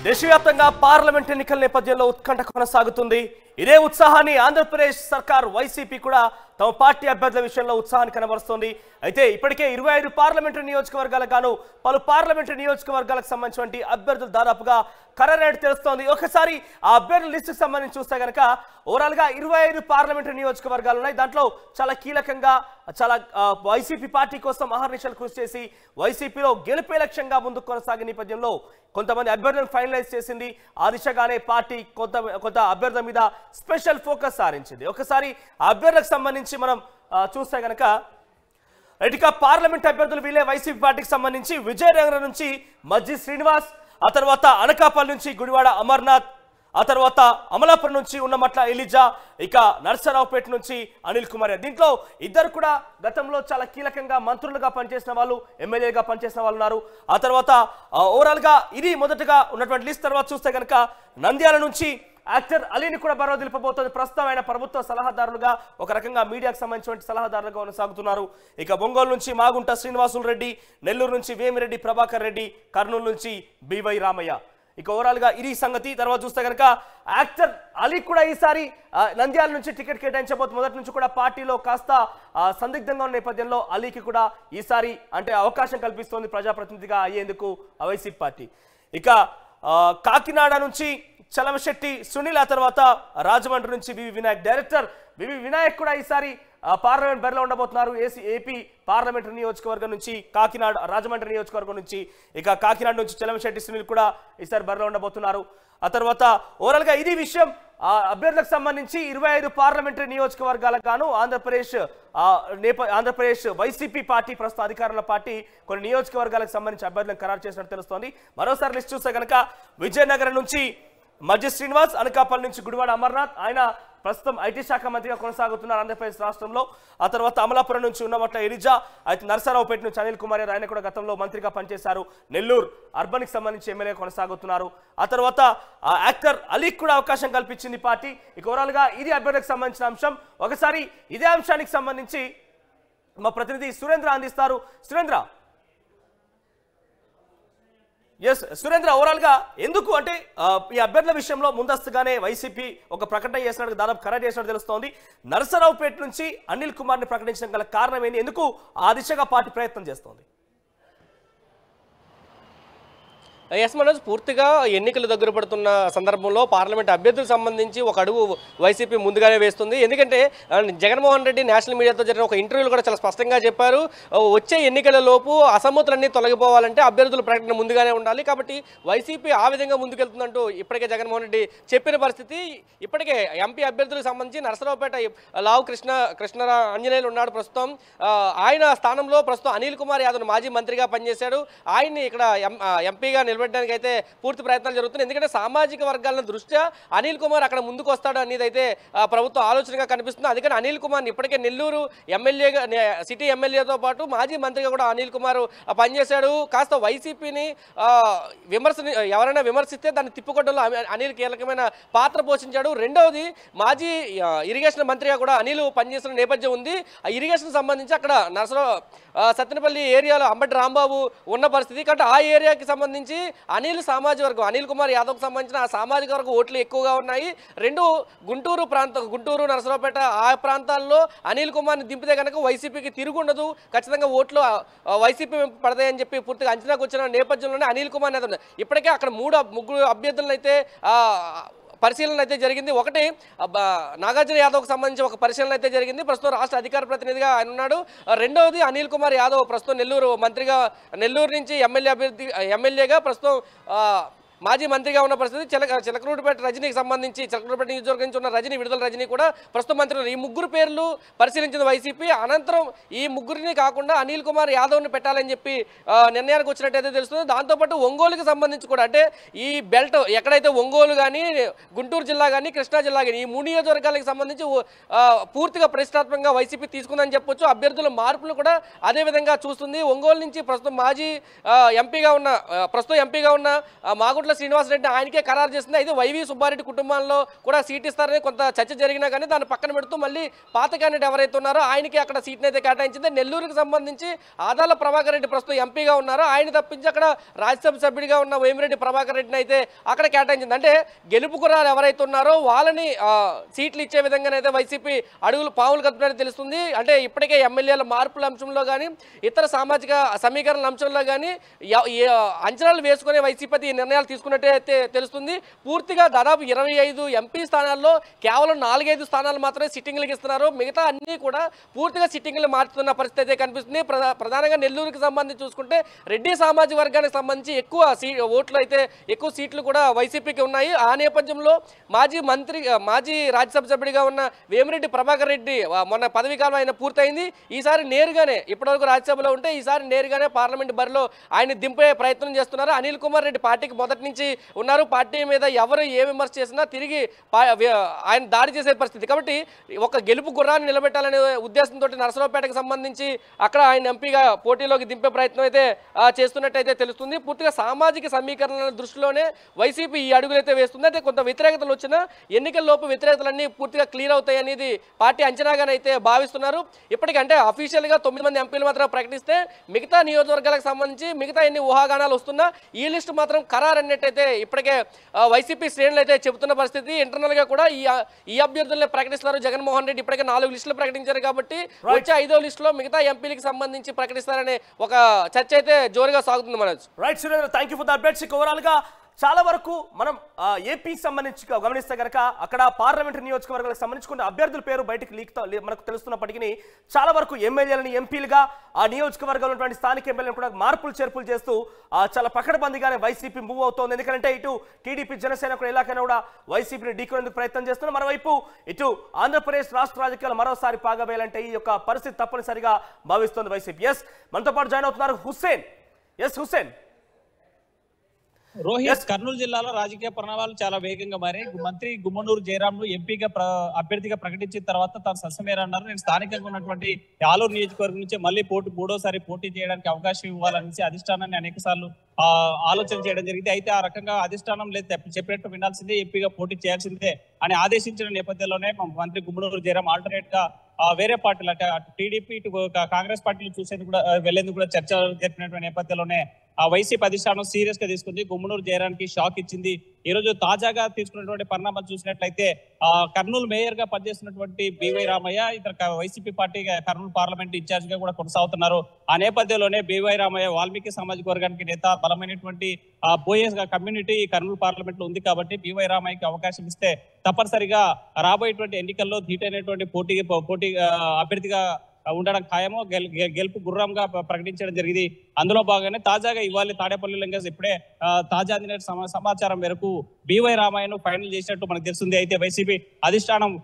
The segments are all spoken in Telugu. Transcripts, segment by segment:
దేశవ్యాప్తంగా పార్లమెంట్ ఎన్నికల నేపథ్యంలో ఉత్కంఠ కొనసాగుతుంది. ఇదే ఉత్సాహాన్ని ఆంధ్రప్రదేశ్ సర్కార్ వైసీపీ కూడా తమ పార్టీ అభ్యర్థుల విషయంలో ఉత్సాహాన్ని కనబరుస్తోంది. అయితే ఇప్పటికే 25 పార్లమెంటరీ నియోజకవర్గాలకు గాను పలు పార్లమెంటరీ నియోజకవర్గాలకు సంబంధించినటువంటి అభ్యర్థులు దాదాపుగా ఖరారైనట్టు తెలుస్తోంది. ఒకసారి ఆ అభ్యర్థుల లిస్టుకు సంబంధించి చూస్తే కనుక ఓవరాల్ గా 25 పార్లమెంటరీ నియోజకవర్గాలు ఉన్నాయి. దాంట్లో చాలా కీలకంగా వైసీపీ పార్టీ కోసం అహర్నిశలు కృషి చేసి వైసీపీలో గెలుపే లక్ష్యంగా ముందుకు కొనసాగే నేపథ్యంలో కొంతమంది అభ్యర్థులను ఫైనలైజ్ చేసింది. ఆ దిశగానే పార్టీ కొంత అభ్యర్థుల మీద స్పెషల్ ఫోకస్ సారించింది. ఒకసారి ఆ అభ్యర్థులకు సంబంధించి మనం చూస్తే కనుక ఇక పార్లమెంట్ అభ్యర్థులు వీళ్ళే వైసీపీ పార్టీకి సంబంధించి విజయనగరం నుంచి మజ్జి శ్రీనివాస్, ఆ తర్వాత అనకాపల్లి నుంచి గుడివాడ అమర్నాథ్, ఆ తర్వాత అమలాపురం నుంచి ఉన్నమట్ల ఎలిజా, ఇక నర్సరావుపేట నుంచి అనిల్ కుమార్. దీంట్లో ఇద్దరు కూడా గతంలో చాలా కీలకంగా మంత్రులుగా పనిచేసిన వాళ్ళు, ఎమ్మెల్యేగా పనిచేసిన వాళ్ళు ఉన్నారు. ఆ తర్వాత ఓవరాల్ గా ఇది మొదటగా ఉన్నటువంటి లిస్ట్. తర్వాత చూస్తే కనుక నంద్యాల నుంచి యాక్టర్ అలీని కూడా బరో దిలిపబోతోంది. ప్రస్తుతం ఆయన ప్రభుత్వ సలహాదారులుగా ఒక రకంగా మీడియాకు సంబంధించిన సలహాదారులుగా కొనసాగుతున్నారు. ఇక ఒంగోలు నుంచి మాగుంట శ్రీనివాసులు రెడ్డి, నెల్లూరు నుంచి వేమిరెడ్డి ప్రభాకర్ రెడ్డి, కర్నూలు నుంచి బివై రామయ్య. ఇక ఓవరాల్ గా ఇది సంగతి. తర్వాత చూస్తే కనుక యాక్టర్ అలీ కూడా ఈసారి నంద్యాల నుంచి టికెట్ కేటాయించబోతుంది. మొదటి నుంచి కూడా పార్టీలో కాస్త సందిగ్ధంగా ఉన్న నేపథ్యంలో అలీకి కూడా ఈసారి అంటే అవకాశం కల్పిస్తోంది ప్రజాప్రతినిధిగా అయ్యేందుకు వైసీపీ పార్టీ. ఇక కాకినాడ నుంచి చలమశెట్టి సునీల్, ఆ తర్వాత రాజమండ్రి నుంచి వివి వినాయక్. డైరెక్టర్ వివి వినాయక్ కూడా ఈసారి పార్లమెంట్ బరిలో ఉండబోతున్నారు. ఏపీ పార్లమెంటరీ నియోజకవర్గం నుంచి కాకినాడ, రాజమండ్రి నియోజకవర్గం నుంచి. ఇక కాకినాడ నుంచి చలమశెట్టి సునీల్ కూడా ఈసారి బరిలో ఉండబోతున్నారు. ఆ తర్వాత ఓవరాల్ గా ఇది విషయం. అభ్యర్థులకు సంబంధించి 25 పార్లమెంటరీ నియోజకవర్గాలకు గాను ఆంధ్రప్రదేశ్ వైసీపీ పార్టీ ప్రస్తుత అధికారంలో పార్టీ కొన్ని నియోజకవర్గాలకు సంబంధించి అభ్యర్థులను ఖరారు చేసినట్టు తెలుస్తోంది. మరోసారి లిస్ట్ చూస్తే కనుక విజయనగరం నుంచి మజ్జి శ్రీనివాస్, అనకాపల్లి నుంచి గుడివాడ అమర్నాథ్, ఆయన ప్రస్తుతం ఐటీ శాఖ మంత్రిగా కొనసాగుతున్నారు ఆంధ్రప్రదేశ్ రాష్ట్రంలో. ఆ తర్వాత అమలాపురం నుంచి ఉన్నమట్ల ఎలిజా, అయితే నర్సరావుపేట నుంచి అనిల్ కుమార్, ఆయన కూడా గతంలో మంత్రిగా పనిచేశారు. నెల్లూరు అర్బన్ కి సంబంధించి ఎమ్మెల్యే కొనసాగుతున్నారు. ఆ తర్వాత యాక్టర్ అలీకి కూడా అవకాశం కల్పించింది పార్టీ. ఇక ఓవరాల్ గా ఇది అభ్యర్థికి సంబంధించిన అంశం. ఒకసారి ఇదే అంశానికి సంబంధించి మా ప్రతినిధి సురేంద్ర అందిస్తారు. సురేంద్ర, సురేంద్ర, ఓవరాల్ గా ఎందుకు అంటే ఈ అభ్యర్థుల విషయంలో ముందస్తుగానే వైసీపీ ఒక ప్రకటన చేసినట్టు దాదాపు ఖరారు చేసినట్టు తెలుస్తోంది. నర్సరావుపేట నుంచి అనిల్ కుమార్ ని ప్రకటించడం గల కారణం ఏంటి? ఎందుకు ఆ దిశగా పార్టీ ప్రయత్నం చేస్తోంది? ఎస్ మనోజ్, పూర్తిగా ఎన్నికలు దగ్గర పడుతున్న సందర్భంలో పార్లమెంట్ అభ్యర్థులకు సంబంధించి ఒక అడుగు వైసీపీ ముందుగానే వేస్తుంది. ఎందుకంటే జగన్మోహన్ రెడ్డి నేషనల్ మీడియాతో జరిగిన ఒక ఇంటర్వ్యూలో కూడా చాలా స్పష్టంగా చెప్పారు, వచ్చే ఎన్నికల లోపు అసమ్మతులన్నీ తొలగిపోవాలంటే అభ్యర్థుల ప్రకటన ముందుగానే ఉండాలి. కాబట్టి వైసీపీ ఆ విధంగా ముందుకెళ్తుందంటూ ఇప్పటికే జగన్మోహన్ రెడ్డి చెప్పిన పరిస్థితి. ఇప్పటికే ఎంపీ అభ్యర్థులకు సంబంధించి నరసరావుపేట లావు కృష్ణ ఆంజనేయులు ఉన్నాడు ప్రస్తుతం. ఆయన స్థానంలో ప్రస్తుతం అనిల్ కుమార్ యాదవ్ మాజీ మంత్రిగా పనిచేశాడు. ఆయన్ని ఇక్కడ ఎంపీగా నిలబెట్టడానికి అయితే పూర్తి ప్రయత్నాలు జరుగుతున్నాయి. ఎందుకంటే సామాజిక వర్గాల దృష్ట్యా అనిల్ కుమార్ అక్కడ ముందుకు వస్తాడు అనేది అయితే ప్రభుత్వ ఆలోచనగా కనిపిస్తుంది. అందుకని అనిల్ కుమార్ని ఇప్పటికే నెల్లూరు ఎమ్మెల్యేగా, సిటీ ఎమ్మెల్యేతో పాటు మాజీ మంత్రిగా కూడా అనిల్ కుమార్ పనిచేశాడు. కాస్త వైసీపీని ఎవరైనా విమర్శిస్తే దాన్ని తిప్పుకొట్టడంలో అనిల్ కీలకమైన పాత్ర పోషించాడు. రెండవది మాజీ ఇరిగేషన్ మంత్రిగా కూడా అనిల్ పనిచేసిన నేపథ్యం ఉంది. ఆ ఇరిగేషన్ సంబంధించి అక్కడ సత్తెనపల్లి ఏరియాలో అంబటి రాంబాబు ఉన్న పరిస్థితి. కాబట్టి ఆ ఏరియాకి సంబంధించి సామాజిక వర్గం అనిల్ కుమార్ యాదవ్కి సంబంధించిన ఆ సామాజిక వర్గం ఓట్లు ఎక్కువగా ఉన్నాయి. రెండు గుంటూరు నరసరావుపేట ఆ ప్రాంతాల్లో అనిల్ కుమార్ని దింపితే కనుక వైసీపీకి తిరుగుండదు, ఖచ్చితంగా ఓట్లు వైసీపీ పడతాయని చెప్పి పూర్తిగా అంచనాకు వచ్చిన నేపథ్యంలోనే అనిల్ కుమార్ యాదవ్ ఇప్పటికే అక్కడ ముగ్గురు అభ్యర్థులను అయితే పరిశీలన అయితే జరిగింది. ఒకటి నాగార్జున యాదవ్కి సంబంధించి ఒక పరిశీలన అయితే జరిగింది. ప్రస్తుతం రాష్ట్ర అధికార ప్రతినిధిగా ఆయన ఉన్నాడు. రెండవది అనిల్ కుమార్ యాదవ్ ప్రస్తుతం నెల్లూరు నుంచి ఎమ్మెల్యేగా ప్రస్తుతం మాజీ మంత్రిగా ఉన్న పరిస్థితి. చిలకలూరుపేట రజనీకి సంబంధించి చిలకలూరుపేట నియోజకవర్గం నుంచి ఉన్న రజనీ, విడుదల రజనీ కూడా ప్రస్తుతం మంత్రి. ఈ ముగ్గురు పేర్లు పరిశీలించిన వైసీపీ అనంతరం ఈ ముగ్గురిని కాకుండా అనిల్ కుమార్ యాదవ్ని పెట్టాలని చెప్పి నిర్ణయానికి వచ్చినట్టయితే తెలుస్తుంది. దాంతోపాటు ఒంగోలుకి సంబంధించి కూడా అంటే ఈ బెల్ట్ ఎక్కడైతే ఒంగోలు కానీ, గుంటూరు జిల్లా కానీ, కృష్ణా జిల్లా కానీ ఈ 3 నియోజకవర్గాలకు సంబంధించి పూర్తిగా ప్రతిష్టాత్మకంగా వైసీపీ తీసుకుందని చెప్పొచ్చు. అభ్యర్థుల మార్పులు కూడా అదేవిధంగా చూస్తుంది. ఒంగోలు నుంచి ప్రస్తుతం ఎంపీగా ఉన్న మాగుంట్ల పొంగులేటి శ్రీనివాసరెడ్డి ఆయనకే ఖరారు చేసింది. అయితే వైవి సుబ్బారెడ్డి కుటుంబంలో కూడా సీట్ ఇస్తారని కొంత చర్చ జరిగినా కానీ దాన్ని పక్కన పెడుతూ మళ్ళీ పాత క్యాండిడేట్ ఎవరైతే ఉన్నారో ఆయనకి అక్కడ సీట్ని అయితే కేటాయించింది. నెల్లూరుకి సంబంధించి ఆదాల ప్రభాకర్ రెడ్డి ప్రస్తుతం ఎంపీగా ఉన్నారో ఆయన తప్పించి అక్కడ రాజ్యసభ సభ్యుడిగా ఉన్న వేమిరెడ్డి ప్రభాకర్ రెడ్డిని అయితే అక్కడ కేటాయించింది. అంటే గెలుపు గుర్రాలు ఎవరైతే ఉన్నారో వాళ్ళని సీట్లు ఇచ్చే విధంగానైతే వైసీపీ అడుగులు పావులు కదుపునని తెలుస్తుంది. అంటే ఇప్పటికే ఎమ్మెల్యేల మార్పుల అంశంలో కానీ ఇతర సామాజిక సమీకరణల అంశంలో కానీ అంచనాలు వేసుకునే వైసీపీ ఈ నిర్ణయాలు తీసుకున్నట్టే తెలుస్తుంది. పూర్తిగా దాదాపు 25 ఎంపీ స్థానాల్లో కేవలం 4-5 స్థానాలు మాత్రమే సిట్టింగ్లకు ఇస్తున్నారు. మిగతా అన్నీ కూడా పూర్తిగా సిట్టింగ్లు మార్చుతున్న పరిస్థితి అయితే కనిపిస్తుంది. ప్రధానంగా నెల్లూరుకి సంబంధించి చూసుకుంటే రెడ్డి సామాజిక వర్గానికి సంబంధించి ఎక్కువ సీట్లు కూడా వైసీపీకి ఉన్నాయి. ఆ నేపథ్యంలో మాజీ రాజ్యసభ సభ్యుడిగా ఉన్న వేమిరెడ్డి ప్రభాకర్ రెడ్డి మొన్న పదవీ కాలం ఆయన పూర్తయింది. ఈసారి నేరుగానే ఇప్పటివరకు రాజ్యసభలో ఉంటే ఈసారి నేరుగానే పార్లమెంట్ బరిలో ఆయన దింపే ప్రయత్నం చేస్తున్నారు. అనిల్ కుమార్ రెడ్డి పార్టీకి మొదటి నుంచి ఉన్నారు. పార్టీ మీద ఎవరు ఏ విమర్శ చేసినా తిరిగి ఆయన దాడి చేసే పరిస్థితి. కాబట్టి ఒక గెలుపు గుర్రాన్ని నిలబెట్టాలనే ఉద్దేశంతో నరసరావుపేటకు సంబంధించి అక్కడ ఆయన ఎంపీగా పోటీలోకి దింపే ప్రయత్నం అయితే చేస్తున్నట్టయితే తెలుస్తుంది. పూర్తిగా సామాజిక సమీకరణల దృష్టిలోనే వైసీపీ ఈ అడుగులైతే వేస్తుంది. అంటే కొంత వ్యతిరేకతలు వచ్చినా ఎన్నికల్లోపు వ్యతిరేకతలన్నీ పూర్తిగా క్లియర్ అవుతాయి అనేది పార్టీ అంచనాగానైతే భావిస్తున్నారు. ఇప్పటికంటే అఫీషియల్గా 9 మంది ఎంపీలు మాత్రం ప్రకటిస్తే మిగతా నియోజకవర్గాలకు సంబంధించి మిగతా ఎన్ని ఊహాగానాలు వస్తున్నా ఈ లిస్టు మాత్రం ఖరారు అన్నట్టయితే ఇప్పటికే వైసీపీ శ్రేణులు అయితే చెబుతున్న పరిస్థితి. ఇంటర్నల్ గా కూడా ఈ అభ్యర్థులను ప్రకటిస్తున్నారు. జగన్మోహన్ రెడ్డి ఇప్పటికే 4 లిస్టులు ప్రకటించారు కాబట్టి వచ్చే 5వ లిస్టులో మిగతా ఎంపీలకు సంబంధించి ప్రకటిస్తారనే ఒక చర్చ అయితే జోరుగా సాగుతుంది. Manoj right Surendra, thank you for the updates. Overall గా చాలా వరకు మనం ఏపీకి సంబంధించి గమనిస్తే కనుక అక్కడ పార్లమెంటరీ నియోజకవర్గాలకు సంబంధించి కొన్ని అభ్యర్థుల పేరు బయటకు మనకు తెలుస్తున్నప్పటికీ చాలా వరకు ఎమ్మెల్యేలని ఎంపీలుగా ఆ నియోజకవర్గంలో ఉన్నటువంటి స్థానిక ఎమ్మెల్యేలను కూడా మార్పులు చేర్పులు చేస్తూ చాలా పకడ్బందీగానే వైసీపీ మూవ్ అవుతోంది. ఎందుకంటే ఇటు టీడీపీ జనసేన కూడా ఎలాగైనా కూడా వైసీపీని ఢీకొనేందుకు ప్రయత్నం చేస్తున్నారు. మరోవైపు ఇటు ఆంధ్రప్రదేశ్ రాష్ట్ర రాజకీయాలు మరోసారి పాగవేయాలంటే ఈ యొక్క పరిస్థితి తప్పనిసరిగా భావిస్తోంది వైసీపీ. ఎస్, మనతో పాటు జాయిన్ అవుతున్నారు హుస్సేన్. ఎస్ హుస్సేన్. రోహిత్, కర్నూలు జిల్లాలో రాజకీయ పరిణామాలు చాలా వేగంగా మారి మంత్రి గుమ్మనూరు జయరాంను ఎంపీగా అభ్యర్థిగా ప్రకటించిన తర్వాత తాను సస్యమేరన్నారు. నేను స్థానికంగా ఉన్నటువంటి ఆలూరు నియోజకవర్గం నుంచి మళ్ళీ మూడోసారి పోటీ చేయడానికి అవకాశం ఇవ్వాలనేసి అధిష్టానాన్ని అనేక సార్లు ఆలోచన చేయడం జరిగింది. అయితే ఆ రకంగా అధిష్టానం లేదు చెప్పినట్టు వినాల్సిందే, ఎంపీగా పోటీ చేయాల్సిందే అని ఆదేశించిన నేపథ్యంలోనే మంత్రి గుమ్మనూరు జయరాం ఆల్టర్నేట్ గా వేరే పార్టీలు అంటే అటు టీడీపీ ఇటు కాంగ్రెస్ పార్టీలు చూసేందుకు కూడా వెళ్లేందుకు కూడా చర్చ జరిపినటువంటి నేపథ్యంలోనే ఆ వైసీపీ అధిష్టానం సీరియస్ గా తీసుకుంది. గుమ్మనూరు జయరాంకి షాక్ ఇచ్చింది. ఈ రోజు తాజాగా తీసుకున్నటువంటి పరిణామాలు చూసినట్లయితే కర్నూలు మేయర్ గా పనిచేస్తున్నటువంటి బివై రామయ్య ఇతర YCP party Kurnool parliament incharge గా కూడా కొనసాగుతున్నారు. ఆ నేపథ్యంలోనే బివై రామయ్య వాల్మీకి సామాజిక వర్గానికి నేత, బలమైనటువంటి బోయస్ కమ్యూనిటీ కర్నూలు పార్లమెంట్ లో ఉంది కాబట్టి బివై రామయ్యకి అవకాశం ఇస్తే తప్పనిసరిగా రాబోయేటువంటి ఎన్నికల్లో ధీటైనటువంటి పోటీ అభ్యర్థిగా ఉండడం ఖాయమో, గెలుపు గుర్రంగా ప్రకటించడం జరిగింది. అందులో భాగంగానే తాజాగా ఇవాళ తాడేపల్లిలో ఇప్పుడే తాజా అందిన సమాచారం మేరకు బివై రామయ్యను ఫైనల్ చేసినట్టు మనకు తెలుస్తుంది. అయితే వైసీపీ అధిష్టానం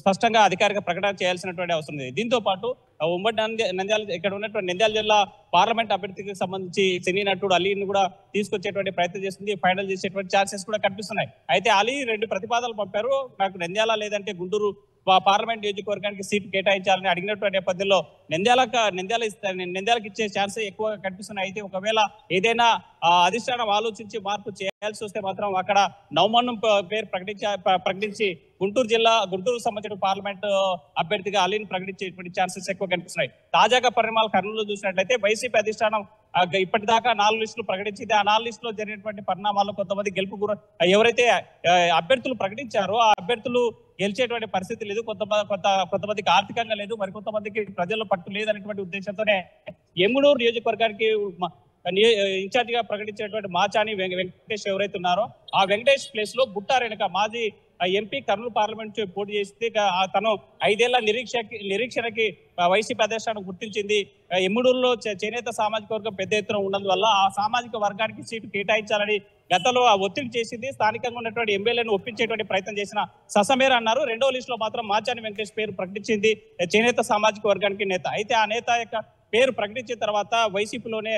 స్పష్టంగా అధికారిక ప్రకటన చేయాల్సినటువంటి అవసరం ఉంది. దీంతో పాటు ఉమ్మడి నంద్యాల ఇక్కడ ఉన్నటువంటి నంద్యాల జిల్లా పార్లమెంట్ అభ్యర్థికి సంబంధించి సినీ నటుడు అలీని కూడా తీసుకొచ్చేటువంటి ప్రయత్నం చేస్తుంది. ఫైనల్ చేసేటువంటి ఛాన్సెస్ కూడా కనిపిస్తున్నాయి. అయితే అలీ 2 ప్రతిపాదనలు పంపారు. నాకు నంద్యాల లేదంటే గుంటూరు పార్లమెంట్ నియోజకవర్గానికి సీటు కేటాయించాలని అడిగినటువంటి నేపథ్యంలో నంద్యాలకు ఇచ్చే ఛాన్స్ ఎక్కువ కనిపిస్తున్నాయి. అయితే ఒకవేళ ఏదైనా అధిష్టానం ఆలోచించి మార్పు చేయాల్సి వస్తే మాత్రం అక్కడ నవమన్నం పేరు ప్రకటించి గుంటూరు సంబంధించిన పార్లమెంట్ అభ్యర్థిగా అలీని ప్రకటించేటువంటి ఛాన్సెస్ ఎక్కువ కనిపిస్తున్నాయి. తాజాగా పరిణామాలు కర్నూలులో చూసినట్లయితే వైసీపీ అధిష్టానం ఇప్పటిదాకా 4 లిస్టులు ప్రకటించింది. ఆ 4 లిస్టులో జరిగినటువంటి పరిణామాల్లో కొంతమంది ఎవరైతే అభ్యర్థులు ప్రకటించారో ఆ అభ్యర్థులు గెలిచేటువంటి పరిస్థితి లేదు. కొంతమందికి ఆర్థికంగా లేదు, మరికొంతమందికి ప్రజల్లో పట్టు లేదనేటువంటి ఉద్దేశంతోనే ఎమ్ముడూరు నియోజకవర్గానికి ఇన్ఛార్జ్ గా ప్రకటించినటువంటి మాచాని వెంకటేష్ ఎవరైతే ఉన్నారో ఆ వెంకటేష్ ప్లేస్ లో బుట్టా రేణుక మాజీ ఎంపీ కర్నూలు పార్లమెంట్ పోటీ చేస్తే తను 5 ఏళ్ల నిరీక్షణకి వైసీపీ అధిష్టానం గుర్తించింది. ఎమ్ముడూరులో చేనేత సామాజిక వర్గం పెద్ద ఎత్తున ఉన్నందువల్ల ఆ సామాజిక వర్గానికి సీటు కేటాయించాలని గతంలో ఆ ఒత్తిడి చేసింది. స్థానికంగా ఉన్నటువంటి ఎమ్మెల్యేను ఒప్పించేటువంటి ప్రయత్నం చేసిన ససమేర అన్నారు. 2వ లిస్టులో మాత్రం మాచాని వెంకటేష్ పేరు ప్రకటించింది చేనేత సామాజిక వర్గానికి నేత. అయితే ఆ నేత యొక్క పేరు ప్రకటించిన తర్వాత వైసీపీలోనే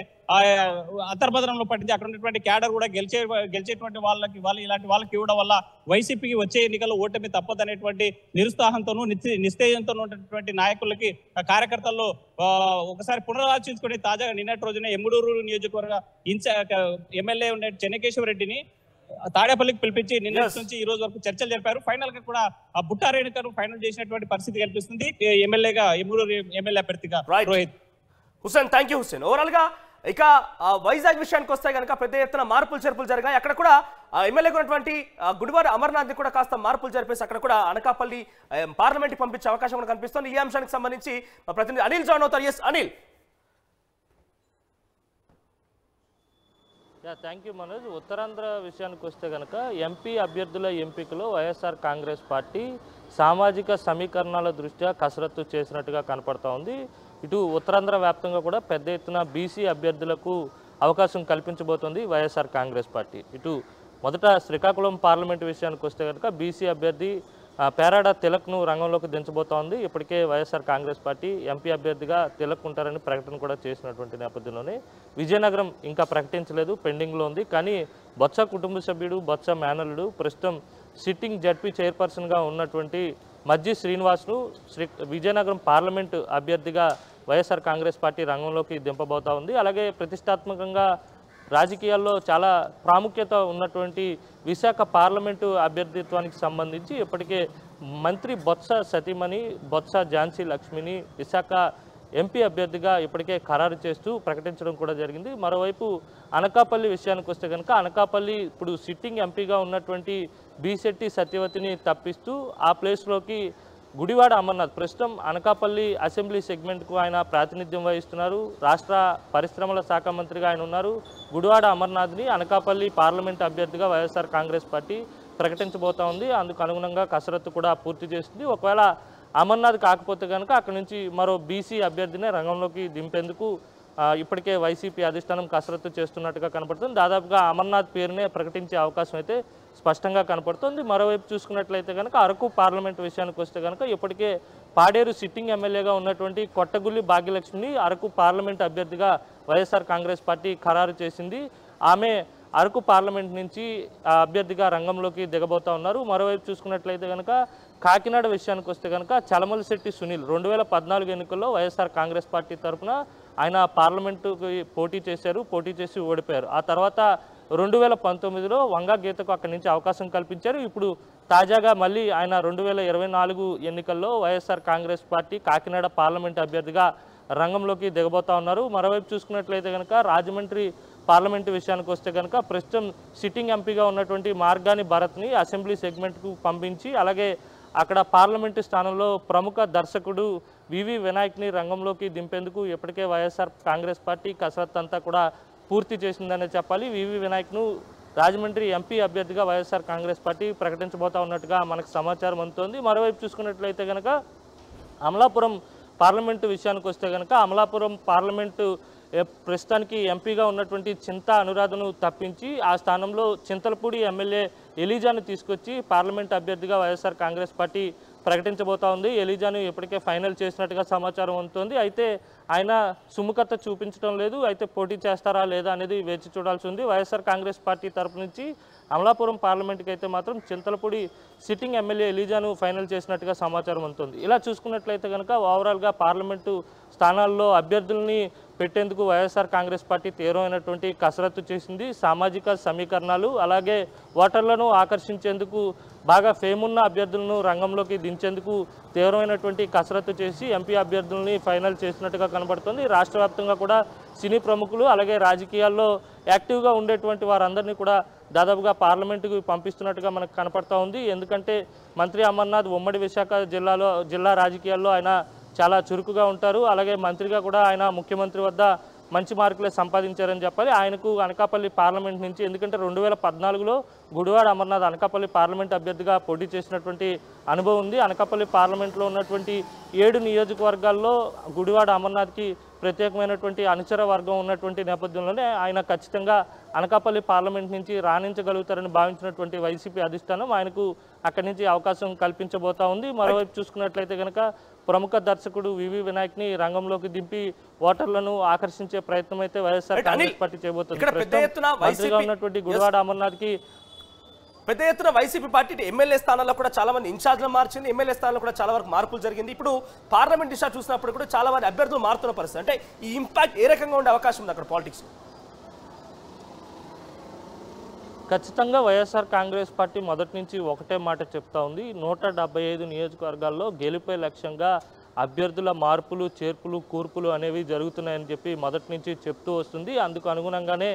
అంతర్భద్రంలో పట్టించి అక్కడ ఉన్నటువంటి క్యాడర్ కూడా గెలిచేటువంటి వాళ్ళు ఇలాంటి వాళ్ళకి ఇవ్వడం వల్ల వైసీపీకి వచ్చే ఎన్నికల్లో ఓటమి తప్పదనేటువంటి నిరుత్సాహంతోనూ నిస్తేజంతో ఉన్నటువంటి నాయకులకి కార్యకర్తల్లో ఒకసారి పునరాలోచించుకుని తాజాగా నిన్నటి రోజున ఎమ్ముడూరు నియోజకవర్గ ఎమ్మెల్యే ఉండే చెన్నకేశ్వరరెడ్డిని తాడేపల్లికి పిలిపించి నిన్న నుంచి ఈ రోజు వరకు చర్చలు జరిపారు. ఫైనల్ గా కూడా ఆ బుట్టారేణుకను ఫైనల్ చేసినటువంటి పరిస్థితి కనిపిస్తుంది ఎమ్మెల్యేగా ఎమ్ముడూరు ఎమ్మెల్యే అభ్యర్థిగా Rohit. Hussain, thank you Hussain. Overall గా ఇక వైజాగ్ విషయానికి వస్తే కనుక పెద్ద ఎత్తున మార్పులు చేర్పులు జరిగాయి. అక్కడ కూడా ఎమ్మెల్యేగా ఉన్నటువంటి గుడివాడ అమర్నాథ్ కూడా కాస్త మార్పులు జరిపేసి అక్కడ కూడా అనకాపల్లి పార్లమెంట్ పంపించే అవకాశం కూడా కనిపిస్తుంది. ఈ అంశానికి సంబంధించి మా ప్రతినిధి అనిల్ జాయిన్ అవుతారు. Yes Anil. Thank you Manoj. Uttarandhra విషయానికి వస్తే కనుక ఎంపీ అభ్యర్థుల ఎంపికలో వైఎస్ఆర్ కాంగ్రెస్ పార్టీ సామాజిక సమీకరణాల దృష్ట్యా కసరత్తు చేసినట్టుగా కనపడతా ఉంది. ఇటు ఉత్తరాంధ్ర వ్యాప్తంగా కూడా పెద్ద ఎత్తున బీసీ అభ్యర్థులకు అవకాశం కల్పించబోతోంది వైఎస్ఆర్ కాంగ్రెస్ పార్టీ. ఇటు మొదట శ్రీకాకుళం పార్లమెంటు విషయానికి వస్తే కనుక బీసీ అభ్యర్థి పేరాడ తిలక్ను రంగంలోకి దించబోతోంది. ఇప్పటికే వైఎస్ఆర్ కాంగ్రెస్ పార్టీ ఎంపీ అభ్యర్థిగా తిలక్ ఉంటారని ప్రకటన కూడా చేసినటువంటి నేపథ్యంలోనే విజయనగరం ఇంకా ప్రకటించలేదు, పెండింగ్లో ఉంది. కానీ బొత్స కుటుంబ సభ్యుడు బొత్స మేనల్లుడు ప్రస్తుతం సిట్టింగ్ జడ్పీ చైర్పర్సన్గా ఉన్నటువంటి మజ్జి శ్రీనివాస్ను విజయనగరం పార్లమెంటు అభ్యర్థిగా వైఎస్ఆర్ కాంగ్రెస్ పార్టీ రంగంలోకి దింపబోతా ఉంది. అలాగే ప్రతిష్టాత్మకంగా రాజకీయాల్లో చాలా ప్రాముఖ్యత ఉన్నటువంటి విశాఖ పార్లమెంటు అభ్యర్థిత్వానికి సంబంధించి ఇప్పటికే మంత్రి బొత్స సతీమణి బొత్స ఝాన్సీ లక్ష్మిని విశాఖ ఎంపీ అభ్యర్థిగా ఇప్పటికే ఖరారు చేస్తూ ప్రకటించడం కూడా జరిగింది. మరోవైపు అనకాపల్లి విషయానికి వస్తే కనుక అనకాపల్లి ఇప్పుడు సిట్టింగ్ ఎంపీగా ఉన్నటువంటి బీశెట్టి సత్యవతిని తప్పిస్తూ ఆ ప్లేస్లోకి గుడివాడ అమర్నాథ్ ప్రస్తుతం అనకాపల్లి అసెంబ్లీ సెగ్మెంట్కు ఆయన ప్రాతినిధ్యం వహిస్తున్నారు. రాష్ట్ర పరిశ్రమల శాఖ మంత్రిగా ఆయన ఉన్నారు. గుడివాడ అమర్నాథ్ని అనకాపల్లి పార్లమెంట్ అభ్యర్థిగా వైఎస్ఆర్ కాంగ్రెస్ పార్టీ ప్రకటించబోతా ఉంది. అందుకు అనుగుణంగా కసరత్తు కూడా పూర్తి చేస్తుంది. ఒకవేళ అమర్నాథ్ కాకపోతే కనుక అక్కడి నుంచి మరో బీసీ అభ్యర్థిని రంగంలోకి దింపేందుకు ఇప్పటికే వైసీపీ అధిష్టానం కసరత్తు చేస్తున్నట్టుగా కనపడుతుంది. దాదాపుగా అమర్నాథ్ పేరునే ప్రకటించే అవకాశం అయితే స్పష్టంగా కనపడుతుంది. మరోవైపు చూసుకున్నట్లయితే కనుక అరకు పార్లమెంట్ విషయానికి వస్తే కనుక ఇప్పటికే పాడేరు సిట్టింగ్ ఎమ్మెల్యేగా ఉన్నటువంటి కొట్టగుల్లి భాగ్యలక్ష్మిని అరకు పార్లమెంట్ అభ్యర్థిగా వైఎస్ఆర్ కాంగ్రెస్ పార్టీ ఖరారు చేసింది. ఆమె అరకు పార్లమెంట్ నుంచి అభ్యర్థిగా రంగంలోకి దిగబోతా ఉన్నారు. మరోవైపు చూసుకున్నట్లయితే కనుక కాకినాడ విషయానికి వస్తే కనుక చలమలశెట్టి సునీల్ 2014 ఎన్నికల్లో వైఎస్ఆర్ కాంగ్రెస్ పార్టీ తరఫున ఆయన పార్లమెంటుకి పోటీ చేసి ఓడిపోయారు. ఆ తర్వాత 2019లో వంగా గీతకు అక్కడి నుంచి అవకాశం కల్పించారు. ఇప్పుడు తాజాగా మళ్ళీ ఆయన 2024 ఎన్నికల్లో YSR Congress party Kakinada parliament అభ్యర్థిగా రంగంలోకి దిగబోతా ఉన్నారు. మరోవైపు చూసుకున్నట్లయితే కనుక రాజమండ్రి పార్లమెంటు విషయానికి వస్తే కనుక ప్రస్తుతం సిట్టింగ్ ఎంపీగా ఉన్నటువంటి మార్గాని భరత్ని అసెంబ్లీ సెగ్మెంట్కు పంపించి అలాగే అక్కడ పార్లమెంటు స్థానంలో ప్రముఖ దర్శకుడు వివి వినాయక్ని రంగంలోకి దింపేందుకు ఇప్పటికే వైఎస్ఆర్ కాంగ్రెస్ పార్టీ కసరత్తు అంతా కూడా పూర్తి చేసిందనే చెప్పాలి. వివి వినాయక్ను రాజమండ్రి ఎంపీ అభ్యర్థిగా వైఎస్ఆర్ కాంగ్రెస్ పార్టీ ప్రకటించబోతా ఉన్నట్టుగా మనకు సమాచారం అందుతోంది. మరోవైపు చూసుకున్నట్లయితే కనుక అమలాపురం పార్లమెంటు విషయానికి వస్తే కనుక అమలాపురం పార్లమెంటు ప్రస్తుతానికి ఎంపీగా ఉన్నటువంటి చింతా అనురాధను తప్పించి ఆ స్థానంలో చింతలపూడి ఎమ్మెల్యే ఎలీజాను తీసుకొచ్చి పార్లమెంట్ అభ్యర్థిగా వైఎస్ఆర్ కాంగ్రెస్ పార్టీ ప్రకటించబోతా ఉంది. ఎలీజాను ఇప్పటికే ఫైనల్ చేసినట్టుగా సమాచారం ఉంటుంది. అయితే ఆయన సుముఖత చూపించడం లేదు. అయితే పోటీ చేస్తారా లేదా అనేది వేచి చూడాల్సి ఉంది. వైఎస్ఆర్ కాంగ్రెస్ పార్టీ తరపు నుంచి అమలాపురం పార్లమెంట్కి అయితే మాత్రం చింతలపూడి సిట్టింగ్ ఎమ్మెల్యే ఎలీజాను ఫైనల్ చేసినట్టుగా సమాచారం ఉంటుంది. ఇలా చూసుకున్నట్లయితే కనుక ఓవరాల్గా పార్లమెంటు స్థానాల్లో అభ్యర్థుల్ని పెట్టేందుకు వైఎస్ఆర్ కాంగ్రెస్ పార్టీ తీవ్రమైనటువంటి కసరత్తు చేసింది. సామాజిక సమీకరణాలు అలాగే ఓటర్లను ఆకర్షించేందుకు బాగా ఫేమున్న అభ్యర్థులను రంగంలోకి దించేందుకు తీవ్రమైనటువంటి కసరత్తు చేసి ఎంపీ అభ్యర్థుల్ని ఫైనల్ చేసినట్టుగా కనబడుతుంది. రాష్ట్ర వ్యాప్తంగా కూడా సినీ ప్రముఖులు అలాగే రాజకీయాల్లో యాక్టివ్గా ఉండేటువంటి వారందరినీ కూడా దాదాపుగా పార్లమెంటుకు పంపిస్తున్నట్టుగా మనకు కనపడతా ఉంది. ఎందుకంటే మంత్రి అమర్నాథ్ ఉమ్మడి విశాఖ జిల్లా రాజకీయాల్లో ఆయన చాలా చురుకుగా ఉంటారు. అలాగే మంత్రిగా కూడా ఆయన ముఖ్యమంత్రి వద్ద మంచి మార్కులే సంపాదించారని చెప్పాలి. ఆయనకు అనకాపల్లి పార్లమెంట్ నుంచి ఎందుకంటే 2014లో గుడివాడ అమర్నాథ్ అనకాపల్లి పార్లమెంట్ అభ్యర్థిగా పోటీ చేసినటువంటి అనుభవం ఉంది. అనకాపల్లి పార్లమెంట్లో ఉన్నటువంటి 7 నియోజకవర్గాల్లో గుడివాడ అమర్నాథ్కి ప్రత్యేకమైనటువంటి అనుచర వర్గం ఉన్నటువంటి నేపథ్యంలోనే ఆయన ఖచ్చితంగా అనకాపల్లి పార్లమెంట్ నుంచి రాణించగలుగుతారని భావించినటువంటి వైసీపీ అధిష్టానం ఆయనకు అక్కడి నుంచి అవకాశం కల్పించబోతా ఉంది. మరోవైపు చూసుకున్నట్లయితే కనుక ప్రముఖ దర్శకుడు వివి వినాయక్ని రంగంలోకి దింపి ఓటర్లను ఆకర్షించే ప్రయత్నం అయితే వైఎస్ఆర్ కాంగ్రెస్ పార్టీ చేయబోతుంది. మంత్రిగా ఉన్నటువంటి గుడివాడ అమర్నాథ్కి పెద్ద ఎత్తున వైసీపీ పార్టీ ఎమ్మెల్యే స్థానాల్లో కూడా చాలా మంది ఇన్ఛార్జ్లు మార్చింది. ఎమ్మెల్యే స్థానాల్లో కూడా చాలా వరకు మార్పులు జరిగింది. ఇప్పుడు పార్లమెంట్ దిశ చూసినప్పుడు కూడా చాలా మంది అభ్యర్థులు మారుతున్న పరిస్థితి. అంటే ఈ ఇంపాక్ట్ ఏ రకంగా ఉండే అవకాశం ఉంది అక్కడ పాలిటిక్స్? ఖచ్చితంగా వైఎస్ఆర్ కాంగ్రెస్ పార్టీ మొదటి నుంచి ఒకటే మాట చెప్తా ఉంది. 175 నియోజకవర్గాల్లో గెలుపే లక్ష్యంగా అభ్యర్థుల మార్పులు, చేర్పులు, కూర్పులు అనేవి జరుగుతున్నాయని చెప్పి మొదటి నుంచి చెప్తూ వస్తుంది. అందుకు అనుగుణంగానే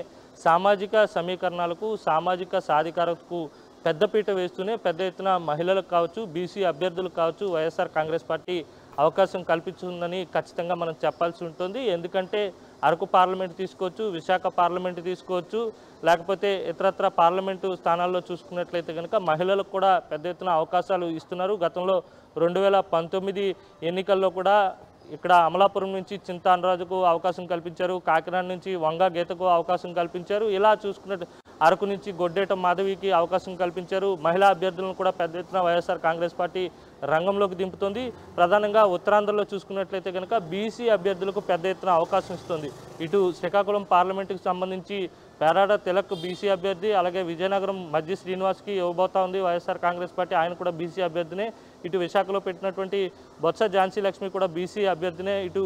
సామాజిక సమీకరణాలకు, సామాజిక సాధికారతకు పెద్దపీట వేస్తూనే పెద్ద ఎత్తున మహిళలకు కావచ్చు, బీసీ అభ్యర్థులకు కావచ్చు వైఎస్ఆర్ కాంగ్రెస్ పార్టీ అవకాశం కల్పిస్తుందని ఖచ్చితంగా మనం చెప్పాల్సి ఉంటుంది. ఎందుకంటే అరకు పార్లమెంట్ తీసుకోవచ్చు, విశాఖ పార్లమెంట్ తీసుకోవచ్చు, లేకపోతే ఇతరత్ర పార్లమెంటు స్థానాల్లో చూసుకున్నట్లయితే కనుక మహిళలకు కూడా పెద్ద ఎత్తున అవకాశాలు ఇస్తున్నారు. గతంలో 2019 ఎన్నికల్లో కూడా ఇక్కడ అమలాపురం నుంచి చింతానరాజుకు అవకాశం కల్పించారు, కాకినాడ నుంచి వంగా గీతకు అవకాశం కల్పించారు. ఇలా చూసుకున్నట్టు అరకు నుంచి గొడ్డేట మాధవికి అవకాశం కల్పించారు. మహిళా అభ్యర్థులను కూడా పెద్ద ఎత్తున వైఎస్ఆర్ కాంగ్రెస్ పార్టీ రంగంలోకి దింపుతుంది. ప్రధానంగా ఉత్తరాంధ్రలో చూసుకున్నట్లయితే కనుక బీసీ అభ్యర్థులకు పెద్ద ఎత్తున అవకాశం ఇస్తుంది. ఇటు శ్రీకాకుళం పార్లమెంటుకు సంబంధించి పేరాడ తిలక్ బీసీ అభ్యర్థి, అలాగే విజయనగరం మధ్య శ్రీనివాస్కి ఇవ్వబోతా ఉంది వైఎస్ఆర్ కాంగ్రెస్ పార్టీ, ఆయన కూడా బీసీ అభ్యర్థినే. ఇటు విశాఖలో పెట్టినటువంటి బొత్స ఝాన్సీ లక్ష్మి కూడా బీసీ అభ్యర్థినే. ఇటు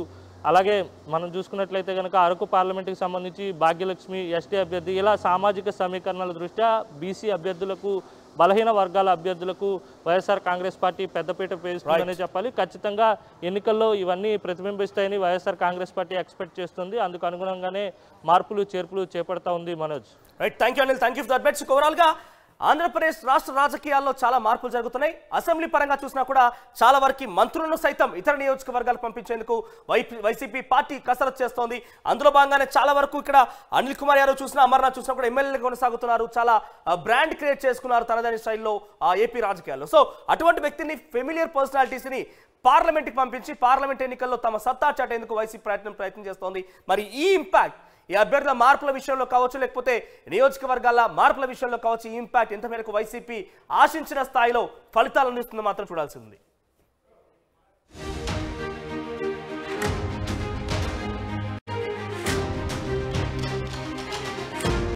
అలాగే మనం చూసుకున్నట్లయితే కనుక అరకు పార్లమెంటుకి సంబంధించి భాగ్యలక్ష్మి ఎస్టీ అభ్యర్థి. ఇలా సామాజిక సమీకరణల దృష్ట్యా బీసీ అభ్యర్థులకు, బలహీన వర్గాల అభ్యర్థులకు వైఎస్ఆర్ కాంగ్రెస్ పార్టీ పెద్దపీట వేస్తుందనే చెప్పాలి. ఖచ్చితంగా ఎన్నికల్లో ఇవన్నీ ప్రతిబింబిస్తాయని వైఎస్ఆర్ కాంగ్రెస్ పార్టీ ఎక్స్పెక్ట్ చేస్తుంది. అందుకు అనుగుణంగానే మార్పులు, చేర్పులు చేపడతా ఉంది. Manoj, right, thank you Anil, thank you for that bits. ఓవరాల్గా ఆంధ్రప్రదేశ్ రాష్ట్ర రాజకీయాల్లో చాలా మార్పులు జరుగుతున్నాయి. అసెంబ్లీ పరంగా చూసినా కూడా చాలా వరకు మంత్రులను సైతం ఇతర నియోజకవర్గాలు పంపించేందుకు వైసీపీ పార్టీ కసరత్తు చేస్తోంది. అందులో భాగంగానే చాలా వరకు ఇక్కడ అనిల్ కుమార్ యాదవ్ చూసినా, అమర్నాథ్ చూసినా కూడా ఎమ్మెల్యేలు కొనసాగుతున్నారు. చాలా బ్రాండ్ క్రియేట్ చేసుకున్నారు తనదైన స్టైల్లో ఏపీ రాజకీయాల్లో. సో అటువంటి వ్యక్తిని, ఫెమిలియర్ పర్సనాలిటీస్ని పార్లమెంట్కి పంపించి పార్లమెంట్ ఎన్నికల్లో తమ సత్తా చాటేందుకు వైసీపీ ప్రయత్నం చేస్తోంది. మరి ఈ ఇంపాక్ట్, ఈ అభ్యర్థుల మార్పుల విషయంలో కావచ్చు, లేకపోతే నియోజకవర్గాల మార్పుల విషయంలో కావచ్చు, ఈ ఇంపాక్ట్ ఎంత మేరకు వైసీపీ ఆశించిన స్థాయిలో ఫలితాలు అందిస్తుందో మాత్రం చూడాల్సి ఉంది.